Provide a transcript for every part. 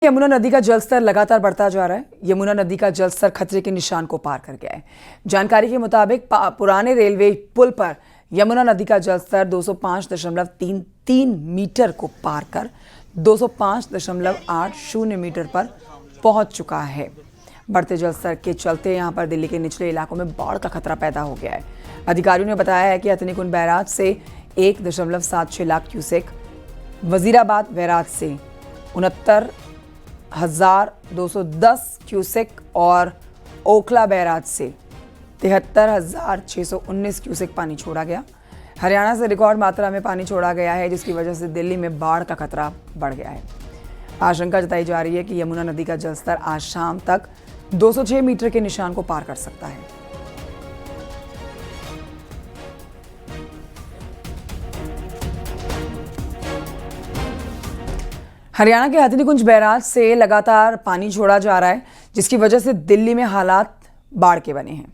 यमुना नदी का जलस्तर लगातार बढ़ता जा रहा है। यमुना नदी का जलस्तर खतरे के निशान को पार कर गया है। जानकारी के मुताबिक पुराने रेलवे पुल पर यमुना नदी का जलस्तर 205.33 मीटर को पार कर 205.80 मीटर पर पहुंच चुका है। बढ़ते जलस्तर के चलते यहां पर दिल्ली के निचले इलाकों में बाढ़ का खतरा पैदा हो गया है। अधिकारियों ने बताया है कि हथनीकुंड बैराज से 1.76 लाख क्यूसेक, वजीराबाद बैराज से 69,210 क्यूसेक और ओखला बैराज से 73,619 क्यूसेक पानी छोड़ा गया। हरियाणा से रिकॉर्ड मात्रा में पानी छोड़ा गया है, जिसकी वजह से दिल्ली में बाढ़ का खतरा बढ़ गया है। आशंका जताई जा रही है कि यमुना नदी का जलस्तर आज शाम तक 206 मीटर के निशान को पार कर सकता है। हरियाणा के हथनीकुंड बैराज से लगातार पानी छोड़ा जा रहा है, जिसकी वजह से दिल्ली में हालात बाढ़ के बने हैं।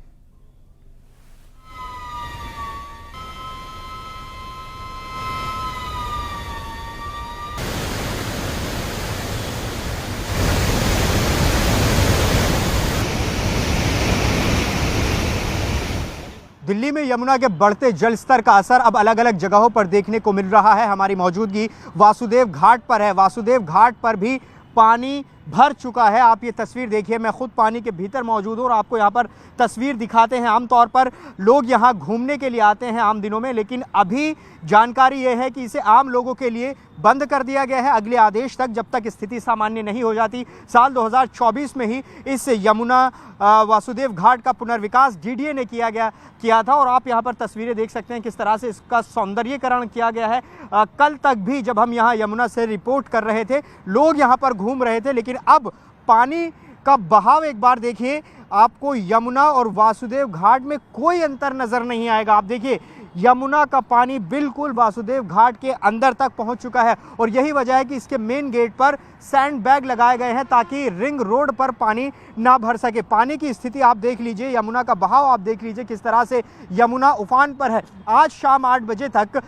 दिल्ली में यमुना के बढ़ते जल स्तर का असर अब अलग अलग जगहों पर देखने को मिल रहा है। हमारी मौजूदगी वासुदेव घाट पर है। वासुदेव घाट पर भी पानी भर चुका है। आप ये तस्वीर देखिए, मैं खुद पानी के भीतर मौजूद हूँ और आपको यहाँ पर तस्वीर दिखाते हैं। आमतौर पर लोग यहाँ घूमने के लिए आते हैं आम दिनों में, लेकिन अभी जानकारी ये है कि इसे आम लोगों के लिए बंद कर दिया गया है अगले आदेश तक, जब तक स्थिति सामान्य नहीं हो जाती। साल 2024 में ही इस यमुना वासुदेव घाट का पुनर्विकास डीडीए ने किया था और आप यहाँ पर तस्वीरें देख सकते हैं किस तरह से इसका सौंदर्यीकरण किया गया है। कल तक भी जब हम यहाँ यमुना से रिपोर्ट कर रहे थे, लोग यहाँ पर घूम रहे थे, लेकिन अब पानी का बहाव एक बार देखिए, आपको यमुना और वासुदेव घाट में कोई अंतर नजर नहीं आएगा। आप देखिए, यमुना का पानी बिल्कुल वासुदेव घाट के अंदर तक पहुंच चुका है और यही वजह है कि इसके मेन गेट पर सैंड बैग लगाए गए हैं ताकि रिंग रोड पर पानी ना भर सके। पानी की स्थिति आप देख लीजिए, यमुना का बहाव आप देख लीजिए किस तरह से यमुना उफान पर है। आज शाम 8 बजे तक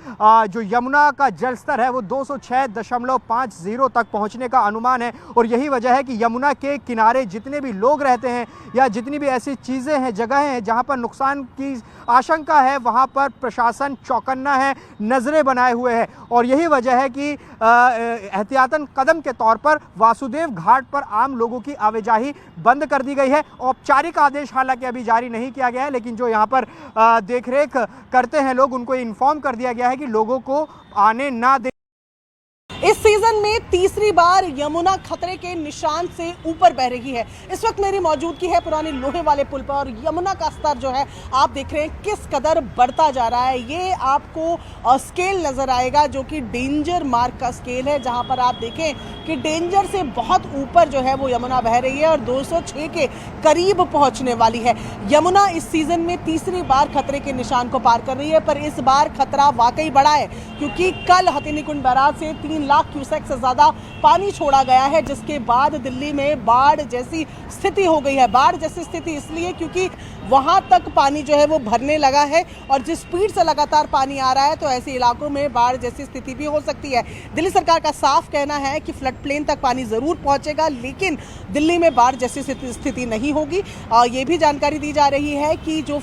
जो यमुना का जल स्तर है वो 206.50 तक पहुंचने का अनुमान है और यही वजह है कि यमुना के किनारे जितने भी लोग रहते हैं या जितनी भी ऐसी चीज़ें हैं, जगहें हैं जहाँ पर नुकसान की आशंका है, वहाँ पर प्रशासन चौकन्ना है, नजरें बनाए हुए है और यही वजह है कि एहतियातन कदम के तौर पर वासुदेव घाट पर आम लोगों की आवाजाही बंद कर दी गई है। औपचारिक आदेश हालांकि अभी जारी नहीं किया गया है, लेकिन जो यहाँ पर देखरेख करते हैं लोग, उनको इन्फॉर्म कर दिया गया है कि लोगों को आने ना दे। इस सीजन में तीसरी बार यमुना खतरे के निशान से ऊपर बह रही है। इस वक्त मेरी मौजूदगी है पुराने लोहे वाले पुल पर और यमुना का स्तर जो है आप देख रहे हैं किस कदर बढ़ता जा रहा है। ये आपको स्केल नजर आएगा जो कि डेंजर मार्क का स्केल है, जहां पर आप देखें कि डेंजर से बहुत ऊपर जो है वो यमुना बह रही है और 206 के करीब पहुंचने वाली है। यमुना इस सीजन में तीसरी बार खतरे के निशान को पार कर रही है, पर इस बार खतरा वाकई बड़ा है क्योंकि कल हथनीकुंड बैराज से 3 लाख क्यूसेक से ज्यादा पानी छोड़ा गया है, जिसके बाद दिल्ली में बाढ़ जैसी स्थिति हो गई है। बाढ़ जैसी स्थिति इसलिए क्योंकि वहां तक पानी जो है वो भरने लगा है और जिस स्पीड से लगातार पानी आ रहा है तो ऐसे इलाकों में बाढ़ जैसी स्थिति भी हो सकती है। दिल्ली सरकार का साफ कहना है कि फ्लड प्लेन तक पानी जरूर पहुंचेगा, लेकिन दिल्ली में बाढ़ जैसी स्थिति नहीं होगी। ये भी जानकारी दी जा रही है कि जो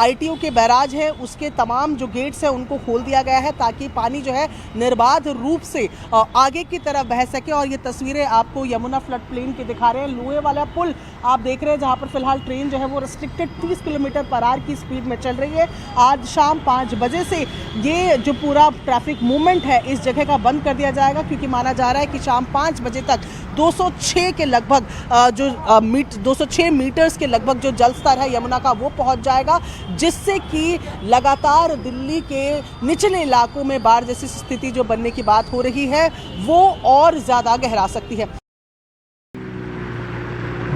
ITO के बैराज है उसके तमाम जो गेट्स हैं उनको खोल दिया गया है ताकि पानी जो है निर्बाध रूप से आगे की तरफ बह सके। और ये तस्वीरें आपको यमुना फ्लड प्लेन के दिखा रहे हैं। लोहे वाला पुल आप देख रहे हैं जहां पर फिलहाल ट्रेन जो है वो रिस्ट्रिक्टेड 30 किलोमीटर पर आवर की स्पीड में चल रही है। आज शाम 5 बजे से ये जो पूरा ट्रैफिक मूवमेंट है इस जगह का बंद कर दिया जाएगा क्योंकि माना जा रहा है कि शाम 5 बजे तक 206 के लगभग 206 मीटर्स के लगभग जो जल स्तर है यमुना का वो पहुंच जाएगा, जिससे कि लगातार दिल्ली के निचले इलाकों में बाढ़ जैसी स्थिति जो बनने की बात हो रही है वो और ज्यादा गहरा सकती है।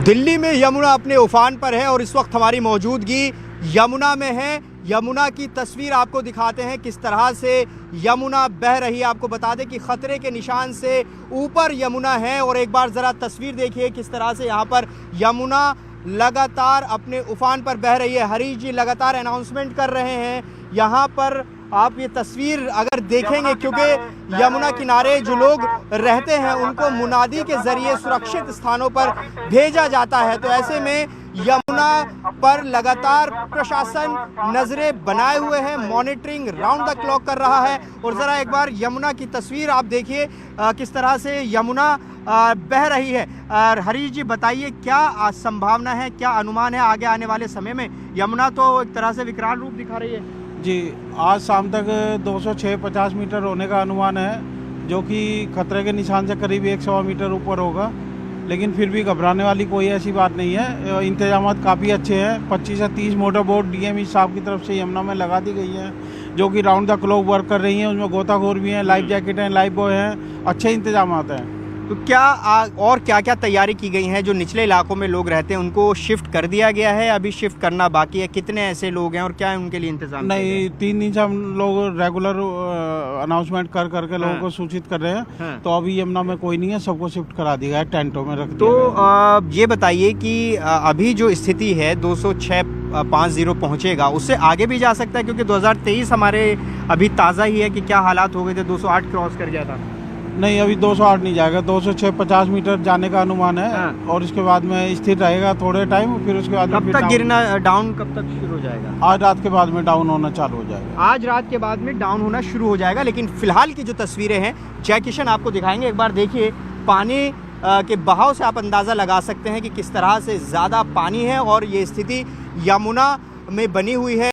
दिल्ली में यमुना अपने उफान पर है और इस वक्त हमारी मौजूदगी यमुना में है। यमुना की तस्वीर आपको दिखाते हैं किस तरह से यमुना बह रही है। आपको बता दें कि खतरे के निशान से ऊपर यमुना है और एक बार ज़रा तस्वीर देखिए किस तरह से यहाँ पर यमुना लगातार अपने उफान पर बह रही है। हरीश जी लगातार अनाउंसमेंट कर रहे हैं यहाँ पर आप ये तस्वीर अगर देखेंगे, क्योंकि यमुना किनारे जो लोग रहते हैं उनको मुनादी के जरिए सुरक्षित स्थानों पर भेजा जाता है, तो ऐसे में यमुना पर लगातार प्रशासन नजरें बनाए हुए है, मॉनिटरिंग राउंड द क्लॉक कर रहा है। और ज़रा एक बार यमुना की तस्वीर आप देखिए किस तरह से यमुना बह रही है। हरीश जी बताइए, क्या संभावना है, क्या अनुमान है आगे आने वाले समय में? यमुना तो एक तरह से विकराल रूप दिखा रही है। जी, आज शाम तक 206-50 मीटर होने का अनुमान है, जो कि खतरे के निशान से करीब 100 मीटर ऊपर होगा। लेकिन फिर भी घबराने वाली कोई ऐसी बात नहीं है। इंतजाम काफ़ी अच्छे हैं। 25 से 30 मोटर बोट डीएमई साहब की तरफ से यमुना में लगा दी गई है, जो कि राउंड द क्लॉक वर्क कर रही हैं। उसमें गोताखोर भी हैं, लाइफ जैकेट हैं, लाइफ बॉय हैं, अच्छे इंतजाम हैं। तो क्या और क्या क्या तैयारी की गई है? जो निचले इलाकों में लोग रहते हैं उनको शिफ्ट कर दिया गया है, अभी शिफ्ट करना बाकी है? कितने ऐसे लोग हैं और क्या है उनके लिए इंतजाम? नहीं, 3 दिन से हम लोग रेगुलर अनाउंसमेंट कर करके लोगों को सूचित कर रहे हैं। तो अभी यमुना में कोई नहीं है, सबको शिफ्ट करा दिया गया है, टेंटों में रख दिया गया है। ये बताइए कि अभी जो स्थिति है 206.50 पहुंचेगा, उससे आगे भी जा सकता है? क्योंकि 2023 हमारे अभी ताज़ा ही है कि क्या हालात हो गए थे, 208 क्रॉस कर गया था। नहीं, अभी 208 नहीं जाएगा, 206-50 मीटर जाने का अनुमान है। और इसके बाद में स्थिर रहेगा थोड़े टाइम, फिर उसके बाद कब तक गिरना, डाउन कब तक शुरू हो जाएगा? आज रात के बाद में डाउन होना चालू हो जाएगा। आज रात के बाद में डाउन होना शुरू हो जाएगा। लेकिन फिलहाल की जो तस्वीरें हैं जय किशन आपको दिखाएंगे। एक बार देखिए, पानी के बहाव से आप अंदाज़ा लगा सकते हैं कि किस तरह से ज़्यादा पानी है और ये स्थिति यमुना में बनी हुई है।